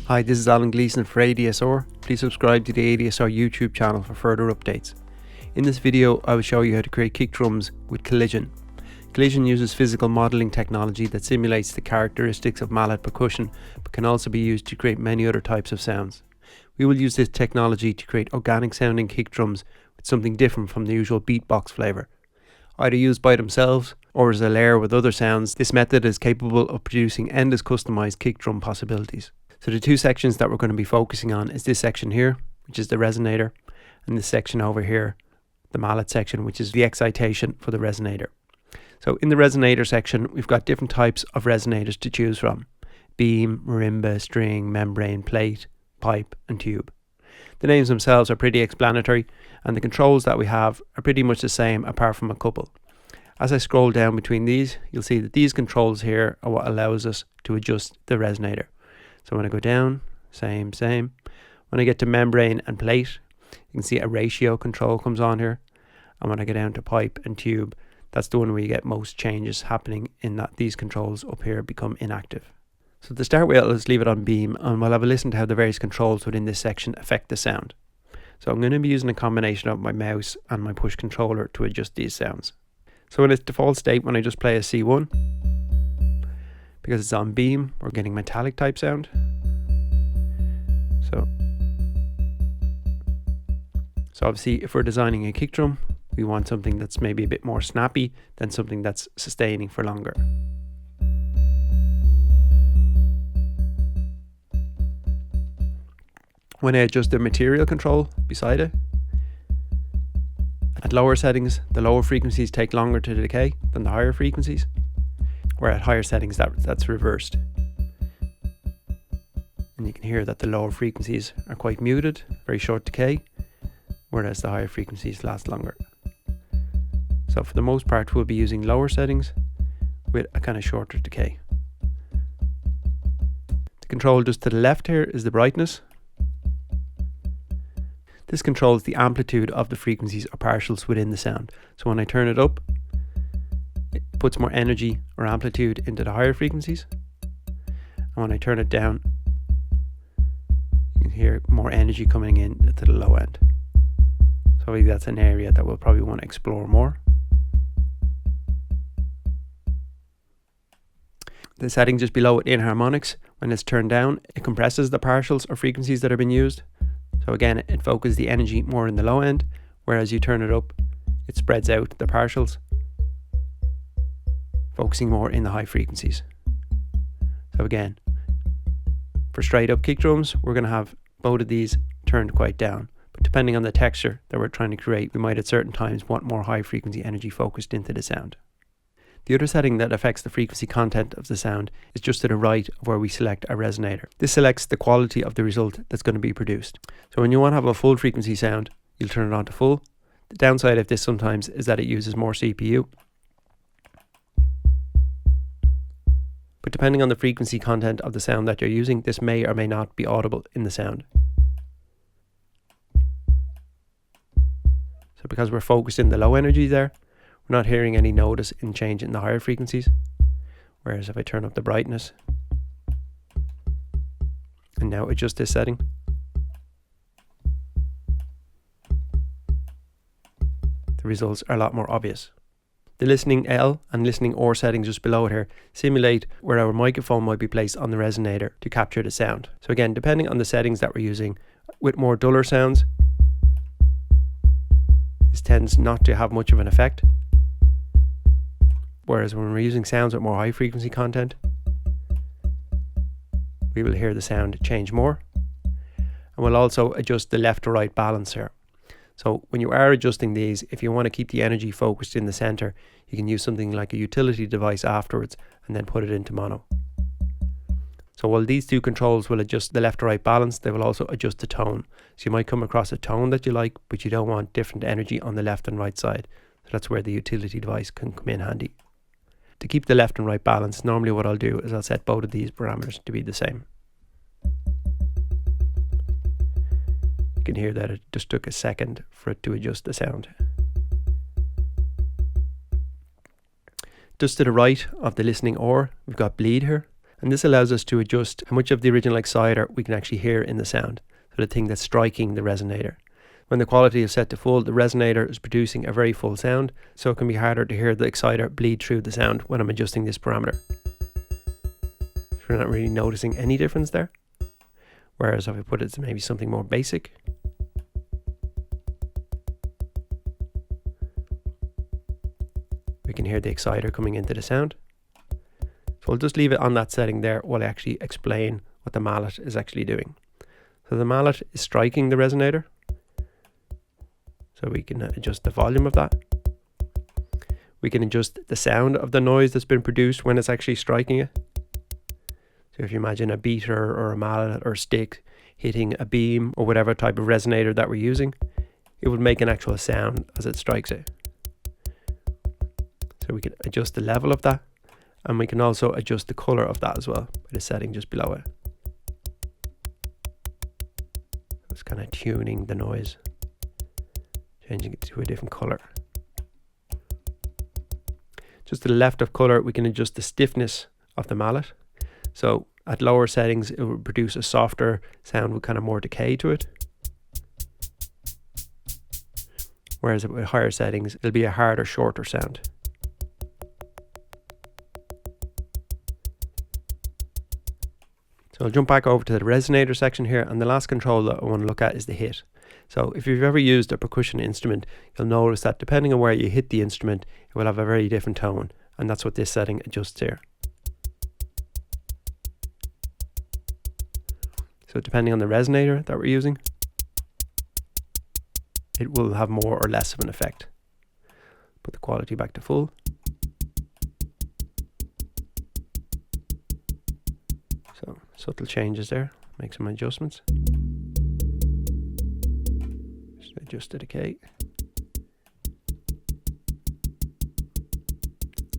Hi, this is Alan Gleeson for ADSR. Please subscribe to the ADSR YouTube channel for further updates. In this video, I will show you how to create kick drums with Collision. Collision uses physical modelling technology that simulates the characteristics of mallet percussion, but can also be used to create many other types of sounds. We will use this technology to create organic sounding kick drums with something different from the usual beatbox flavour. Either used by themselves or as a layer with other sounds, this method is capable of producing endless customised kick drum possibilities. So the two sections that we're going to be focusing on is this section here, which is the resonator, and this section over here, the mallet section, which is the excitation for the resonator. So in the resonator section, we've got different types of resonators to choose from: beam, marimba, string, membrane, plate, pipe and tube. The names themselves are pretty explanatory, and the controls that we have are pretty much the same apart from a couple. As I scroll down between these, you'll see that these controls here are what allows us to adjust the resonator. So when I go down, same. When I get to membrane and plate, you can see a ratio control comes on here. And when I go down to pipe and tube, that's the one where you get most changes happening in that these controls up here become inactive. So to start with, let's leave it on beam and we'll have a listen to how the various controls within this section affect the sound. So I'm going to be using a combination of my mouse and my push controller to adjust these sounds. So in its default state, when I just play a C1, because it's on beam, we're getting metallic type sound. So obviously if we're designing a kick drum, we want something that's maybe a bit more snappy than something that's sustaining for longer. When I adjust the material control beside it, at lower settings, the lower frequencies take longer to decay than the higher frequencies, where at higher settings that's reversed. And you can hear that the lower frequencies are quite muted, very short decay, whereas the higher frequencies last longer. So for the most part, we'll be using lower settings with a kind of shorter decay. The control just to the left here is the brightness. This controls the amplitude of the frequencies or partials within the sound. So when I turn it up, it puts more energy or amplitude into the higher frequencies. And when I turn it down, you can hear more energy coming in to the low end. So that's an area that we'll probably want to explore more. The setting just below it in harmonics, when it's turned down, it compresses the partials or frequencies that have been used. So again, it focuses the energy more in the low end, whereas you turn it up, it spreads out the partials, focusing more in the high frequencies. So again, for straight up kick drums, we're going to have both of these turned quite down. But depending on the texture that we're trying to create, we might at certain times want more high frequency energy focused into the sound. The other setting that affects the frequency content of the sound is just to the right of where we select our resonator. This selects the quality of the result that's going to be produced. So when you want to have a full frequency sound, you'll turn it on to full. The downside of this sometimes is that it uses more CPU. But depending on the frequency content of the sound that you're using, this may or may not be audible in the sound. So because we're focused in the low energy there, we're not hearing any notice in change in the higher frequencies. Whereas if I turn up the brightness and now adjust this setting, the results are a lot more obvious. The listening L and listening R settings just below it here simulate where our microphone might be placed on the resonator to capture the sound. So again, depending on the settings that we're using, with more duller sounds, this tends not to have much of an effect. Whereas when we're using sounds with more high frequency content, we will hear the sound change more. And we'll also adjust the left to right balance here. So when you are adjusting these, if you want to keep the energy focused in the center, you can use something like a utility device afterwards and then put it into mono. So while these two controls will adjust the left to right balance, they will also adjust the tone. So you might come across a tone that you like, but you don't want different energy on the left and right side. So that's where the utility device can come in handy. To keep the left and right balance, normally what I'll do is I'll set both of these parameters to be the same. You can hear that it just took a second for it to adjust the sound. Just to the right of the listening OR, we've got bleed here. And this allows us to adjust how much of the original exciter we can actually hear in the sound, so the thing that's striking the resonator. When the quality is set to full, the resonator is producing a very full sound, so it can be harder to hear the exciter bleed through the sound when I'm adjusting this parameter. So we're not really noticing any difference there. Whereas if I put it to maybe something more basic, we can hear the exciter coming into the sound. So I'll just leave it on that setting there while I actually explain what the mallet is actually doing. So the mallet is striking the resonator. So we can adjust the volume of that. We can adjust the sound of the noise that's been produced when it's actually striking it. So if you imagine a beater or a mallet or a stick hitting a beam or whatever type of resonator that we're using, it would make an actual sound as it strikes it. So we can adjust the level of that, and we can also adjust the color of that as well by the setting just below it. It's kind of tuning the noise, changing it to a different color. Just to the left of color, we can adjust the stiffness of the mallet. So at lower settings, it will produce a softer sound with kind of more decay to it. Whereas with higher settings, it'll be a harder, shorter sound. So I'll jump back over to the resonator section here, and the last control that I want to look at is the hit. So if you've ever used a percussion instrument, you'll notice that depending on where you hit the instrument, it will have a very different tone, and that's what this setting adjusts here. So depending on the resonator that we're using, it will have more or less of an effect. Put the quality back to full. So subtle changes there, make some adjustments. Just adjust the decay.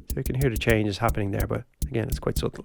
So you can hear the changes happening there, but again, it's quite subtle.